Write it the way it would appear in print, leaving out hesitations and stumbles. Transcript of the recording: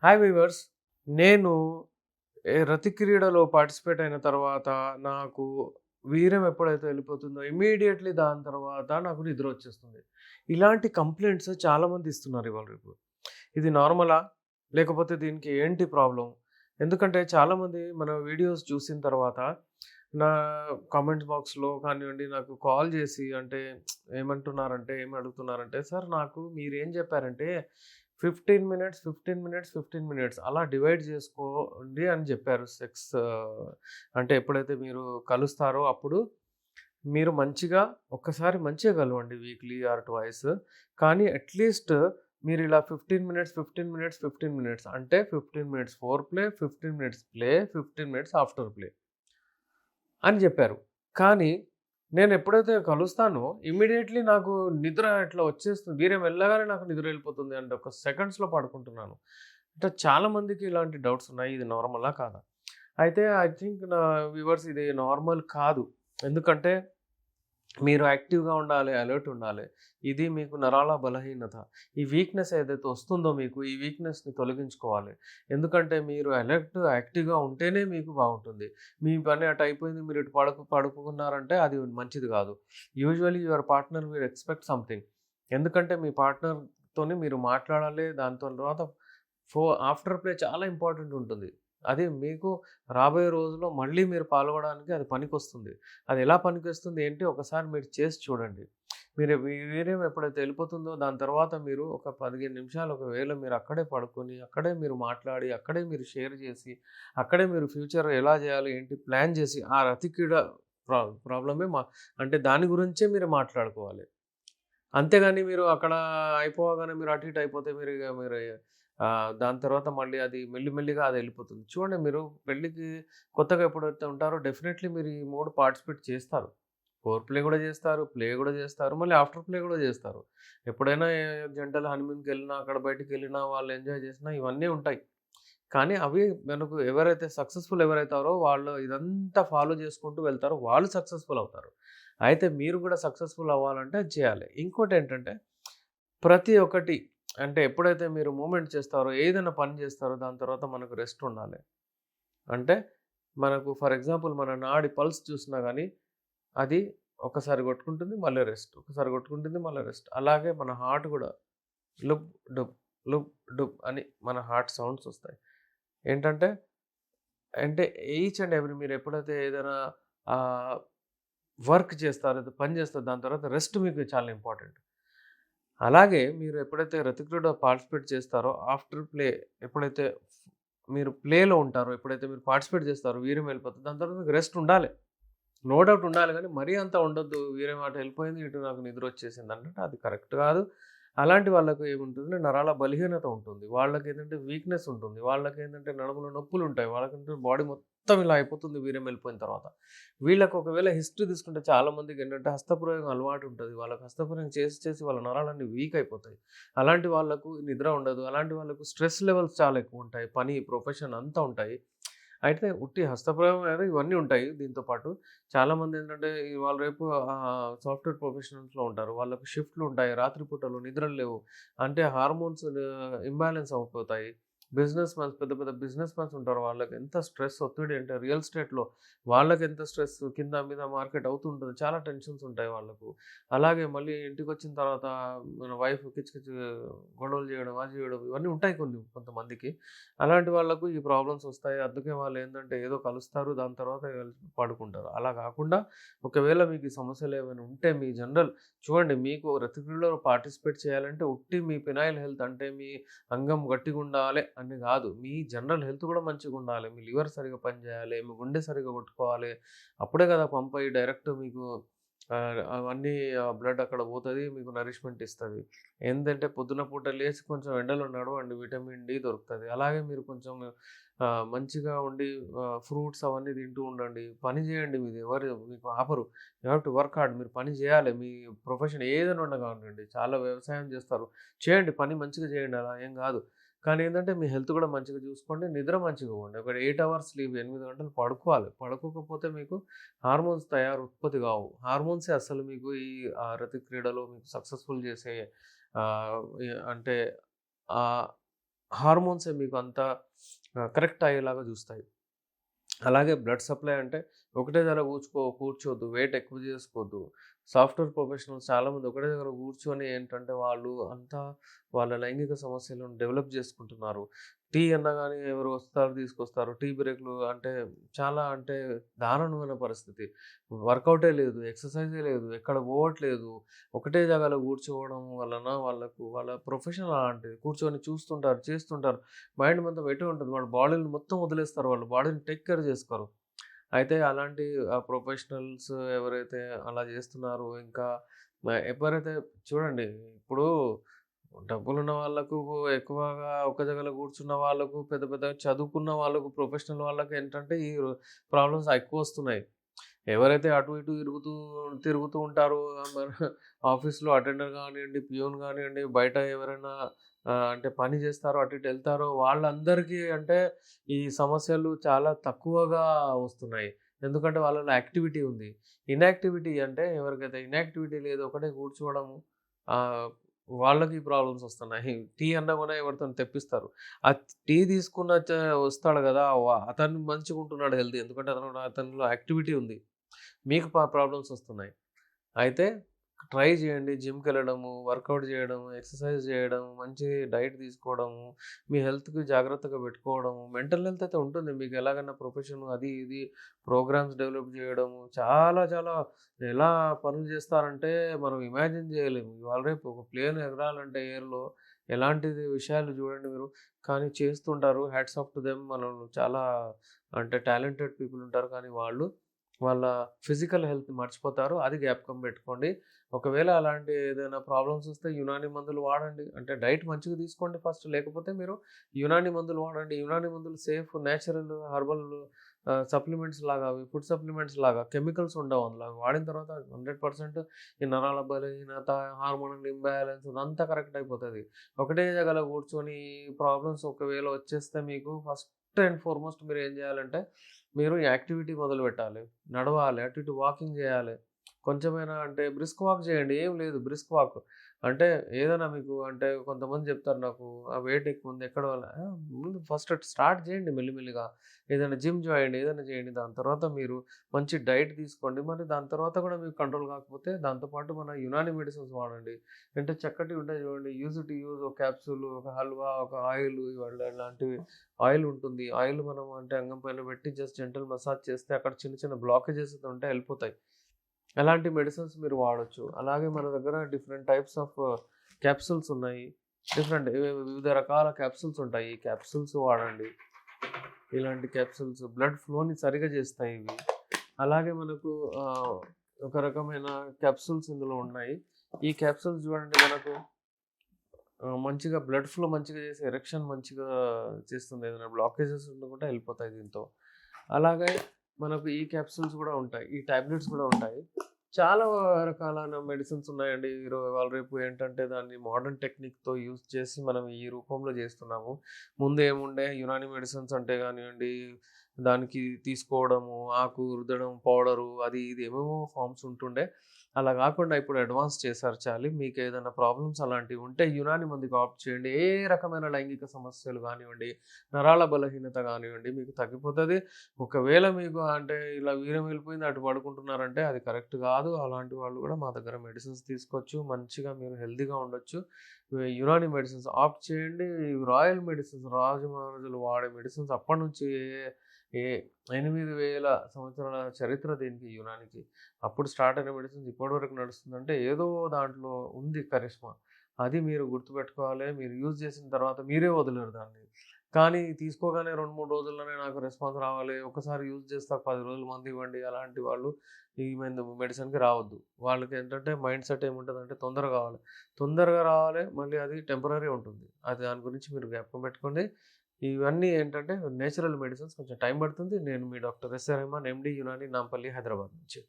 Hi weavers. నేను రతి క్రీడలో participate అయిన తర్వాత నాకు వీర్యం ఎప్పుడైతే వెళ్ళిపోతుందో ఇమ్మీడియేట్‌లీ దాని తర్వాత నాకు నిద్రొచ్చేస్తుంది. ఇలాంటి కంప్లెయింట్స్ చాలామంది ఇస్తున్నారు ఇవాళ రేపు. ఇది నార్మలా? లేకపోతే దీనికి ఏంటి ప్రాబ్లమ్? ఎందుకంటే చాలామంది మన వీడియోస్ చూసిన తర్వాత నా కామెంట్ బాక్స్‌లో కానివ్వండి, నాకు కాల్ చేసి అంటే ఏమంటున్నారంటే, ఏమి అడుగుతున్నారంటే, "సార్ నాకు మీరేం చెప్పారంటే 15 మినిట్స్, 15 మినిట్స్, 15 మినిట్స్ అలా డివైడ్ చేసుకోండి" అని చెప్పారు. అంటే ఎప్పుడైతే మీరు కలుస్తారో అప్పుడు మీరు మంచిగా ఒక్కసారి మంచిగా కలవండి వీక్లీ ఆర్ ట్వైస్. కానీ అట్‌లీస్ట్ మీరిలా 15 మినిట్స్, 15 మినిట్స్, 15 మినిట్స్ అంటే 15 minutes four play, 15 minutes play, 15 minutes after play అని జెప్పారు. కానీ నేనెప్పుడైతే కలుస్తానో ఇమ్మీడియేట్‌లీ నాకు నిద్ర ఇట్లా వచ్చేస్తుంది. వీర్యం వెళ్ళగానే నాకు నిద్ర వెళ్ళిపోతుంది. అండ్ ఒక సెకండ్స్‌లో పడుకుంటున్నాను. అంటే చాలా మందికి ఇలాంటి డౌట్స్ ఉన్నాయి. ఇది నార్మలా? కాదా? అయితే ఐ థింక్ నా వ్యూవర్స్ ఇది నార్మల్ కాదు. ఎందుకంటే మీరు యాక్టివ్‌గా ఉండాలి, అలర్ట్ ఉండాలి. ఇది మీకు నరాల బలహీనత. ఈ వీక్‌నెస్ ఏదైతే వస్తుందో మీకు, ఈ వీక్‌నెస్‌ని తొలగించుకోవాలి. ఎందుకంటే మీరు అలర్ట్, యాక్టివ్‌గా ఉంటేనే మీకు బావుంటుంది. మీ పని అటు అయిపోయింది, మీరు ఇటు పడుకున్నారంటే అది మంచిది కాదు. Usually your partner will expect something. ఎందుకంటే మీ పార్ట్నర్‌తోని మీరు మాట్లాడాలి. దాని తర్వాత ఆఫ్టర్ ప్లే చాలా ఇంపార్టెంట్ ఉంటుంది. అది మీకు రాబోయే రోజుల్లో మళ్ళీ మీరు పాల్గొనడానికి అది పనికొస్తుంది. అది ఎలా పనికొస్తుంది ఏంటి ఒకసారి మీరు చేసి చూడండి. మీరు వీర్యం ఎప్పుడైతే వెళ్ళిపోతుందో దాని తర్వాత మీరు ఒక 15 నిమిషాలు ఒకవేళ మీరు అక్కడే పడుకొని, అక్కడే మీరు మాట్లాడి, అక్కడే మీరు షేర్ చేసి, అక్కడే మీరు ఫ్యూచర్ ఎలా చేయాలి ఏంటి ప్లాన్ చేసి ఆ రతిక్రీడ ప్రాబ్లమే అంటే దాని గురించే మీరు మాట్లాడుకోవాలి. అంతేగాని మీరు అక్కడ అయిపోగానే మీరు అటు ఇటు అయిపోతే మీరు దాని తర్వాత మళ్ళీ అది మెల్లిమెల్లిగా అదెళ్ళిపోతుంది. చూడండి మీరు పెళ్ళికి కొత్తగా ఎప్పుడైతే ఉంటారో డెఫినెట్‌లీ మీరు ఈ 3 పార్టిసిపేట్ చేస్తారు. ఫోర్ ప్లే గూడా జేస్తారు, ప్లే గూడా జేస్తారు, మళ్ళీ ఆఫ్టర్ ప్లే గూడా జేస్తారు. ఎప్పుడైనా జంటలు హనీమూన్‌కెళ్ళినా, అక్కడ బయటికెళ్ళినా, వాళ్ళు ఎంజాయ్ జేసినా ఇవన్నీ ఉంటాయి. కానీ అవి మనకు ఎవరైతే సక్సెస్‌ఫుల్ ఎవరైతారో వాళ్ళు ఇదంతా ఫాలో చేసుకుంటూ వెళ్తారో వాళ్ళు సక్సెస్‌ఫుల్ అవుతారు. అయితే మీరు గూడా సక్సెస్‌ఫుల్ అవ్వాలంటే అది చేయాలి. ఇంకోటేంటంటే ప్రతి ఒక్కటి అంటే ఎప్పుడైతే మీరు మూవ్‌మెంట్ చేస్తారో, ఏదైనా పని చేస్తారో దాని తర్వాత మనకు రెస్ట్ ఉండాలి. అంటే మనకు ఫర్ ఎగ్జాంపుల్ మన నాడి పల్స్ చూసినా గానీ అది ఒకసారి కొట్టుకుంటుంది మళ్ళీ రెస్ట్. ఒకసారి కొట్టుకుంటుంది మళ్ళీ రెస్ట్. అలాగే మన హార్ట్ గూడా లుప్ డుప్, లుప్ డుప్ అని మన హార్ట్ సౌండ్స్ ఒస్తాయి. ఏంటంటే అంటే ఈచ్ అండ్ ఎవ్రీ మీరెప్పుడైతే ఏదైనా ఆహ్, వర్క్ చేస్తారో, ఏదో పని చేస్తారో దాని తర్వాత రెస్ట్ మీకు చాలా ఇంపార్టెంట్. అలాగే మీరు ఎప్పుడైతే రతిక్రీడలో పార్టిసిపేట్ చేస్తారో ఆఫ్టర్ ప్లే ఎప్పుడైతే మీరు ప్లేలో ఉంటారో, ఎప్పుడైతే మీరు పార్టిసిపేట్ చేస్తారో వీర్యం వెళ్ళిపోతుంది. దాని తర్వాత మీకు రెస్ట్ ఉండాలి. నో డౌట్ ఉండాలి గానీ, మరీ అంత ఉండొద్దు. వీరే మాట వెళ్ళిపోయింది. ఇటు నాకు నిద్రొచ్చేసింది అంటే అది కరెక్ట్ కాదు. అలాంటి వాళ్ళకి ఏముంటుందంటే నరాల బలహీనత ఉంటుంది. వాళ్ళకేంటంటే వీక్‌నెస్ ఉంటుంది. వాళ్ళకేంటంటే నడుములో నొప్పులుంటాయి. వాళ్ళకంటే బాడీ మొత్తం ఇలా అయిపోతుంది వీర్యం వెళ్ళిపోయిన తర్వాత. వీళ్ళకి ఒకవేళ హిస్టరీ తీసుకుంటే చాలా మందికేంటంటే హస్తప్రయోగం అలవాటు ఉంటది. వాళ్ళకి హస్తప్రయోగం చేసి చేసి వాళ్ళ నరాలన్నీ వీక్ అయిపోతాయి. అలాంటి వాళ్ళకు నిద్ర ఉండదు. అలాంటి వాళ్ళకు స్ట్రెస్ లెవెల్స్ చాలా ఎక్కువుంటాయి. పని, ప్రొఫెషన్ అంతా ఉంటాయి. అయితే ఉట్టి హస్తప్రయోగం అనేది ఇవన్నీ ఉంటాయి దీంతో పాటు. చాలామందేంటంటే ఇవాళ రేపు సాఫ్ట్‌వేర్ ప్రొఫెషనల్స్‌లో ఉంటారు. వాళ్ళకి షిఫ్ట్‌లు ఉంటాయి. రాత్రి పూటలు నిద్రలు లేవు. అంటే హార్మోన్స్ ఇంబాలెన్స్ అయిపోతాయి. బిజినెస్ మ్యాన్స్ పెద్ద పెద్ద బిజినెస్ మ్యాన్స్ ఉంటారు. వాళ్ళకి ఎంత స్ట్రెస్ ఒత్తిడి అంటే రియల్ ఎస్టేట్‌లో వాళ్ళకెంత స్ట్రెస్ కింద మీద మార్కెట్ అవుతుంటుంది. చాలా టెన్షన్స్ ఉంటాయి వాళ్ళకు. అలాగే మళ్ళీ ఇంటికొచ్చిన తర్వాత మన వైఫ్ కిచ్ కిచ్ గొడవలు చేయడం, అది చేయడం ఇవన్నీ ఉంటాయి కొంతమందికి. అలాంటి వాళ్ళకు ఈ ప్రాబ్లమ్స్ వస్తాయి. అందుకే వాళ్ళేందంటే ఏదో కలుస్తారు. దాని తర్వాత పడుకుంటారు. అలా గాకుండా ఒకవేళ మీకు ఈ సమస్యలేమైనా ఉంటే మీ జనరల్ చూడండి మీకు రతిక్రీడలో పార్టిసిపేట్ చేయాలంటే ఉట్టి మీ ఫినాయిల్ హెల్త్ అంటే మీ అంగం గట్టిగుండాలే అని గాదు. మీ జనరల్ హెల్త్ గూడా మంచిగుండాలి. మీ లివర్ సరిగ్గా పనిజేయాలి. మీ గుండె సరిగ్గా కొట్టుకోవాలి. అప్పుడే గదా పంపయి డైరెక్ట్ మీకు అవన్నీ బ్లడ్ అక్కడ పోతది. మీకు నరిష్మెంట్ ఇస్తది. ఏందంటే పొద్దున పూట లేసి కొంచెం ఎండలో నడవండి. విటమిన్ డి దొరుకుతది. అలాగే మీరు కొంచెం మంచిగా ఉండి ఫ్రూట్స్ అవన్నీ తింటూ ఉండండి. పని జేయండి. ఎవరు మీకు ఆపరు. You have to work hard. మీరు పని జేయాలి. మీ ప్రొఫెషన్ ఏదైనా కానివ్వండి. చాలా వ్యవసాయం చేస్తారు. చేయండి. పని మంచిగా చేయండి. అలా ఏం గాదు. కానీ ఏందంటే మీ హెల్త్ గూడా మంచిగా చూసుకోండి. నిద్ర మంచిగా పోండి. ఒక 8 అవర్స్ స్లీప్ 8 గంటలు పడుకోవాలి. పడుకోకపోతే మీకు హార్మోన్స్ ఉత్పత్తి కావు. హార్మోన్సే అసలు మీకు ఈ రతి క్రీడలో మీకు సక్సెస్‌ఫుల్ చేసే ఆహ్, అంటే ఆహ్, హార్మోన్సే మీకు అంత కరెక్ట్ అయ్యేలాగా చూస్తాయి. అలాగే బ్లడ్ సప్లై అంటే ఒకటే దగ్గర కూర్చోవద్దు. వెయిట్ ఎక్కువ చేసుకోవద్దు. సాఫ్ట్‌వేర్ ప్రొఫెషనల్స్ చాలామంది ఒకటే దగ్గర కూర్చొని ఏంటంటే వాళ్ళు అంతా వాళ్ళ లైంగిక సమస్యలను డెవలప్ చేసుకుంటున్నారు. టీ అన్నా ఎవరో వస్తారు తీసుకొస్తారు. టీ బ్రేక్‌లు అంటే చాలా అంటే దారుణమైన పరిస్థితి. వర్కౌటే లేదు. ఎక్సర్‌సైజే లేదు. ఎక్కడ పోవట్లేదు. ఒకటే జాగాలో కూర్చోవడం వలన వాళ్ళకు వాళ్ళ ప్రొఫెషన్ అలాంటిది. కూర్చొని చూస్తుంటారు, చేస్తుంటారు. మైండ్ మొత్తం ఎటే ఉంటది. వాళ్ళ బాడీని మొత్తం వదిలేస్తారు. వాళ్ళు బాడీని టేక్ కేర్ చేసుకోరు. అయితే అలాంటి ప్రొఫెషనల్స్ ఎవరైతే అలా చేస్తున్నారో ఇంకా ఎవరైతే చూడండి ఇప్పుడు డబ్బులున్న వాళ్ళకు ఎక్కువగా ఒక దగ్గర కూర్చున్న వాళ్ళకు పెద్ద పెద్ద చదువుకున్న వాళ్ళకు ప్రొఫెషనల్ వాళ్ళకి ఏంటంటే ఈ ప్రాబ్లమ్స్ ఎక్కువొస్తున్నాయి. ఎవరైతే అటు ఇటు తిరుగుతూ ఉంటారో మరి ఆఫీస్‌లో అటెండర్ గానియండి, పియూన్ గానియండి, బయట ఎవరైనా అంటే పని చేస్తారో అటు ఇటు ఎళ్తారో వాళ్ళందరికీ అంటే ఈ సమస్యలు చాలా తక్కువగా వస్తున్నాయి. ఎందుకంటే వాళ్ళలో యాక్టివిటీ ఉంది. ఇన్‌యాక్టివిటీ అంటే ఎవరికైతే ఇన్‌యాక్టివిటీ లేదో ఒకటే కూర్చోవడము ఆహ్, వాళ్ళకి ప్రాబ్లమ్స్ వస్తున్నాయి. టీ అన్నా కూడా ఎవరితోని తెప్పిస్తారు. ఆ టీ తీసుకున్న వస్తాడు గదా! అతను మంచిగుంటున్నాడు హెల్తీ. ఎందుకంటే అతనిలో యాక్టివిటీ ఉంది. మీకు ప్రాబ్లమ్స్ వస్తున్నాయి. అయితే ట్రై చేయండి. జిమ్‌కెళ్ళడము, వర్కౌట్ చేయడము, ఎక్సర్సైజ్ చేయడం, మంచి డైట్ తీసుకోవడము, మీ హెల్త్‌కి జాగ్రత్తగా పెట్టుకోవడము, మెంటల్ హెల్త్ అయితే ఉంటుంది. మీకు ఎలాగైనా ప్రొఫెషన్ అది ఇది ప్రోగ్రామ్స్ డెవలప్ చేయడము, చాలా చాలా ఎలా పనులు చేస్తారంటే మనం ఇమాజిన్ చేయలేము. ఇవాళ రేపు ఒక ప్లేన్ ఎగరాలంటే ఎయిర్‌లో ఎలాంటిది విషయాలు చూడండి మీరు. కానీ చేస్తుంటారు. Hats off to them. మనం చాలా అంటే టాలెంటెడ్ పీపుల్ ఉంటారు. కానీ వాళ్ళు వాళ్ళ ఫిజికల్ హెల్త్ మర్చిపోతారు. అది జ్ఞాపకం పెట్టుకోండి. ఒకవేళ అలాంటి ఏదైనా ప్రాబ్లమ్స్ వస్తే యునాని మందులు వాడండి. అంటే డైట్ మంచిగా తీసుకోండి ఫస్ట్. లేకపోతే మీరు యునాని మందులు వాడండి. యునాని మందులు సేఫ్, నేచురల్, హెర్బల్ సప్లిమెంట్స్ లాగా అవి ఫుడ్ సప్లిమెంట్స్ లాగా కెమికల్స్ ఉండవు అందులో. అవి వాడిన తర్వాత 100% ఈ నరాల బలహీనత, హార్మోనల్ ఇంబాలెన్స్ అదంతా కరెక్ట్ అయిపోతది. ఒకటే జగల కూర్చొని ప్రాబ్లమ్స్ ఒకవేళ వచ్చేస్తే మీకు ఫస్ట్ అండ్ ఫార్‌మోస్ట్ మీరేం జేయాలంటే మీరు యాక్టివిటీ మొదలుపెట్టాలి. నడవాలి. అటు ఇటు వాకింగ్ జేయాలి. కొంచెమైనా అంటే బ్రిస్క్ వాక్ చేయండి. ఏం లేదు బ్రిస్క్ వాక్. అంటే ఏదైనా మీకు అంటే కొంతమంది చెప్తారు నాకు వెయిట్ ఎక్కువుంది ఎక్కడ వల్ల ముందు ఫస్ట్ స్టార్ట్ చేయండి మెల్లిమెల్లిగా. ఏదైనా జిమ్ ఏదైనా చేయండి. దాని తర్వాత మీరు మంచి డైట్ తీసుకోండి. మరి దాని తర్వాత కూడా మీకు కంట్రోల్ కాకపోతే దాంతో పాటు మన యునాని మెడిసిన్స్ వాడండి. అంటే చక్కటివి ఉంటాయి చూడండి. యూజ్ ఒక క్యాప్సూల్, ఒక హల్వా, ఒక ఆయిల్ ఇలాంటివి ఆయిల్ ఉంటుంది. ఆయిల్ మనం అంటే అంగం పైన పెట్టి జస్ట్ జెంటల్ మసాజ్ చేస్తే అక్కడ చిన్న చిన్న బ్లాకేజెస్ ఉంటే వెళ్ళిపోతాయి. అలాంటి మెడిసిన్స్ మీరు వాడొచ్చు. అలాగే మన దగ్గర డిఫరెంట్ టైప్స్ ఆఫ్ క్యాప్సూల్స్ ఉన్నాయి. వివిధ రకాల క్యాప్సూల్స్ ఉంటాయి. ఈ క్యాప్సూల్స్ వాడండి. ఇలాంటి క్యాప్సూల్స్ బ్లడ్ ఫ్లోని సరిగ్గా చేస్తాయి ఇవి. అలాగే మనకు ఒక రకమైన క్యాప్సూల్స్ ఇందులో ఉన్నాయి. ఈ క్యాప్సూల్స్ చూడండి మనకు మంచిగా బ్లడ్ ఫ్లో మంచిగా చేసి ఎరెక్షన్ మంచిగా చేస్తుంది. ఏదైనా బ్లాకేజెస్ ఉన్నా కూడా వెళ్ళిపోతాయి దీంతో. అలాగే మనకు ఈ క్యాప్సూల్స్ గూడా ఉంటాయి. ఈ టాబ్లెట్స్ గూడా ఉంటాయి. చాలా రకాలైన మెడిసిన్స్ ఉన్నాయండి. ఇవాళ రేపు ఏంటంటే దాన్ని మోడర్న్ టెక్నిక్‌తో యూజ్ చేసి మనం ఈ రూపంలో జేస్తున్నాము. ముందేముండే యునాని మెడిసిన్స్ అంటే గానియండి, దానికి తీసుకోవడము, ఆకు రుద్దడం, పౌడరు అది ఇది ఏవేవో ఫార్మ్స్ ఉంటుండే. అలా గాకుండా ఇప్పుడు అడ్వాన్స్ చేశారు చాలి. మీకేదైనా ప్రాబ్లమ్స్ అలాంటివి ఉంటే యునాని మందుకి ఆప్ట్ చేయండి. ఏ రకమైన లైంగిక సమస్యలు గానివ్వండి, నరాల బలహీనత గానివ్వండి మీకు తగ్గిపోతది. ఒకవేళ మీకు అంటే ఇలా వీర్యం వెళ్ళిపోయింది అటు పడుకుంటున్నారంటే అది కరెక్ట్ కాదు. అలాంటి వాళ్ళు కూడా మా దగ్గర మెడిసిన్స్ తీసుకోవచ్చు. మంచిగా మీరు హెల్తీగా ఉండొచ్చు. యునాని మెడిసిన్స్ ఆప్ట్ చేయండి. రాయల్ మెడిసిన్స్ రాజు మహారాజులు వాడే మెడిసిన్స్ అప్పటినుంచి ఏ 8000 సంవత్సరాల చరిత్ర దీనికి యునానికి. అప్పుడు స్టార్ట్ అయిన మెడిసిన్స్ ఇప్పటివరకు నడుస్తుందంటే ఏదో దాంట్లో ఉంది కరిష్మా. అది మీరు గుర్తుపెట్టుకోవాలి. మీరు యూజ్ చేసిన తర్వాత మీరే వదలరు దాన్ని. కానీ తీసుకోగానే 2, 3 రోజుల్లోనే నాకు రెస్పాన్స్ రావాలి. ఒకసారి యూజ్ చేస్తే ఒక 10 రోజులు మందివ్వండి. అలాంటి వాళ్ళు ఈ మెడిసిన్‌కి రావద్దు. వాళ్ళకేంటంటే మైండ్ సెట్ ఏముంటదంటే తొందరగా కావాలి. తొందరగా రావాలి. మళ్ళీ అది టెంపరరీ ఉంటుంది. అది దాని గురించి మీరు జ్ఞాపకం పెట్టుకోండి. ఇవన్నీ ఏంటంటే నేచురల్ మెడిసిన్స్ కొంచెం టైం పడుతుంది. నేను మీ డాక్టర్ ఎస్.ఆర్. రెహమాన్ ఎండీ యునాని నాంపల్లి హైదరాబాద్ నుంచి.